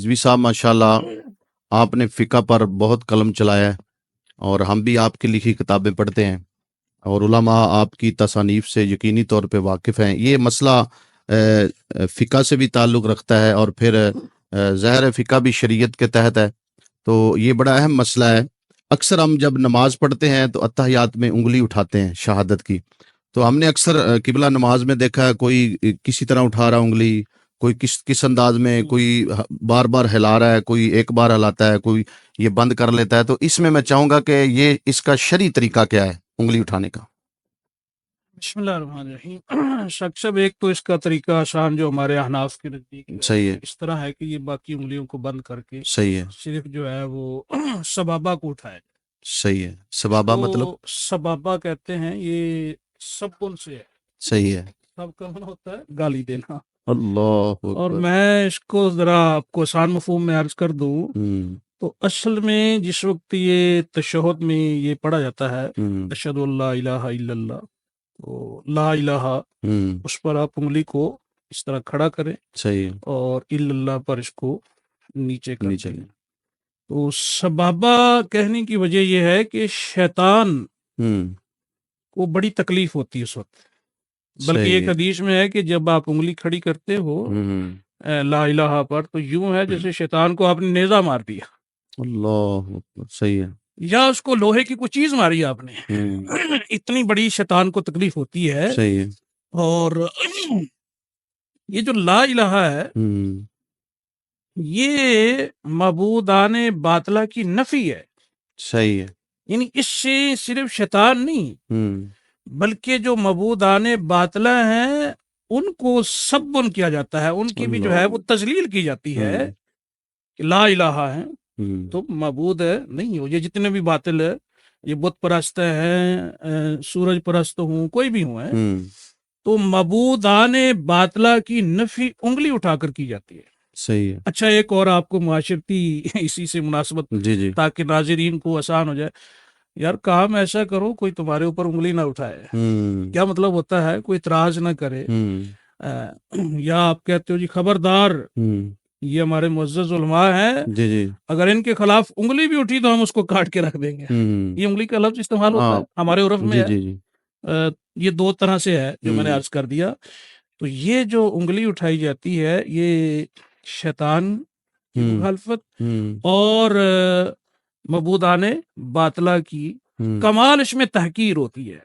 رضوی صاحب ماشاءاللہ آپ نے فقہ پر بہت قلم چلایا ہے، اور ہم بھی آپ کی لکھی کتابیں پڑھتے ہیں، اور علماء آپ کی تصانیف سے یقینی طور پہ واقف ہیں۔ یہ مسئلہ فقہ سے بھی تعلق رکھتا ہے، اور پھر ظاہر ہے فقہ بھی شریعت کے تحت ہے، تو یہ بڑا اہم مسئلہ ہے۔ اکثر ہم جب نماز پڑھتے ہیں تو اتحیات میں انگلی اٹھاتے ہیں شہادت کی، تو ہم نے اکثر قبلہ نماز میں دیکھا ہے کوئی کسی طرح اٹھا رہا انگلی، کوئی کس انداز میں، کوئی بار بار ہلا رہا ہے، کوئی ایک بار ہلاتا ہے، کوئی یہ بند کر لیتا ہے۔ تو اس میں چاہوں گا کہ یہ اس کا شرعی طریقہ کیا ہے انگلی اٹھانے کا؟ بسم اللہ الرحمن الرحیم۔ شک شب ایک تو اس کا طریقہ آسان جو ہمارے احناف کے نزدیک صحیح ہے، اس طرح ہے کہ یہ باقی انگلیوں کو بند کر کے صحیح ہے، صرف جو ہے وہ سبابہ کو اٹھائے۔ صحیح ہے۔ اس سبابہ مطلب؟ کو سبابہ کہتے ہیں، یہ سبن سے ہے۔ صحیح ہے، سب کا من ہوتا ہے گالی دینا، اللہ اور اکبر۔ میں اس کو ذرا آپ کو آسان مفہوم میں عرض کر دوں تو اصل میں جس وقت یہ تشہد میں یہ پڑھا جاتا ہے اشہد اللہ الہ الا اللہ، تو لا الہ اس پر آپ انگلی کو اس طرح کھڑا کریں، صحیح ہے، اور الا اللہ پر اس کو نیچے کر نیچے دیں۔ تو سبابہ کہنے کی وجہ یہ ہے کہ شیطان کو بڑی تکلیف ہوتی ہے اس وقت، بلکہ ایک حدیث میں ہے کہ جب آپ انگلی کھڑی کرتے ہو لا الہ پر تو یوں ہے جیسے شیطان کو آپ نے نیزہ مار دیا، اللہ اکبر، صحیح ہے، یا اس کو لوہے کی کوئی چیز ماری آپ نے، اتنی بڑی شیطان کو تکلیف ہوتی ہے۔ صحیح ہے، اور یہ جو لا الہ ہے یہ معبودان باطلہ کی نفی ہے، صحیح ہے، یعنی اس سے صرف شیطان نہیں بلکہ جو معبودان باطلہ ہیں ان کو سبن کیا جاتا ہے، ان کی بھی جو ہے وہ تذلیل کی جاتی ہے کہ لا الہ ہے تو معبود نہیں ہو، یہ جتنے بھی باطل ہے، یہ بت پرست ہیں، سورج پرست ہوں، کوئی بھی ہوں ہیں، تو معبودان باطلہ کی نفی انگلی اٹھا کر کی جاتی ہے۔ صحیح ہے، اچھا ایک اور آپ کو معاشرتی اسی سے مناسبت جی تاکہ ناظرین کو آسان ہو جائے، یار کام ایسا کرو کوئی تمہارے اوپر انگلی نہ اٹھائے، کیا مطلب ہوتا ہے کوئی اعتراض نہ کرے، یا آپ کہتے ہو جی خبردار یہ ہمارے معزز علماء ہیں، جی اگر ان کے خلاف انگلی بھی اٹھی تو ہم اس کو کاٹ کے رکھ دیں گے، یہ انگلی کا لفظ استعمال ہوتا ہے ہمارے عرف میں ہے۔ جی یہ دو طرح سے ہے جو میں نے عرض کر دیا۔ تو یہ جو انگلی اٹھائی جاتی ہے یہ شیطان کی مخالفت اور معبودان باطلہ کی کمال اس میں تحقیر ہوتی ہے۔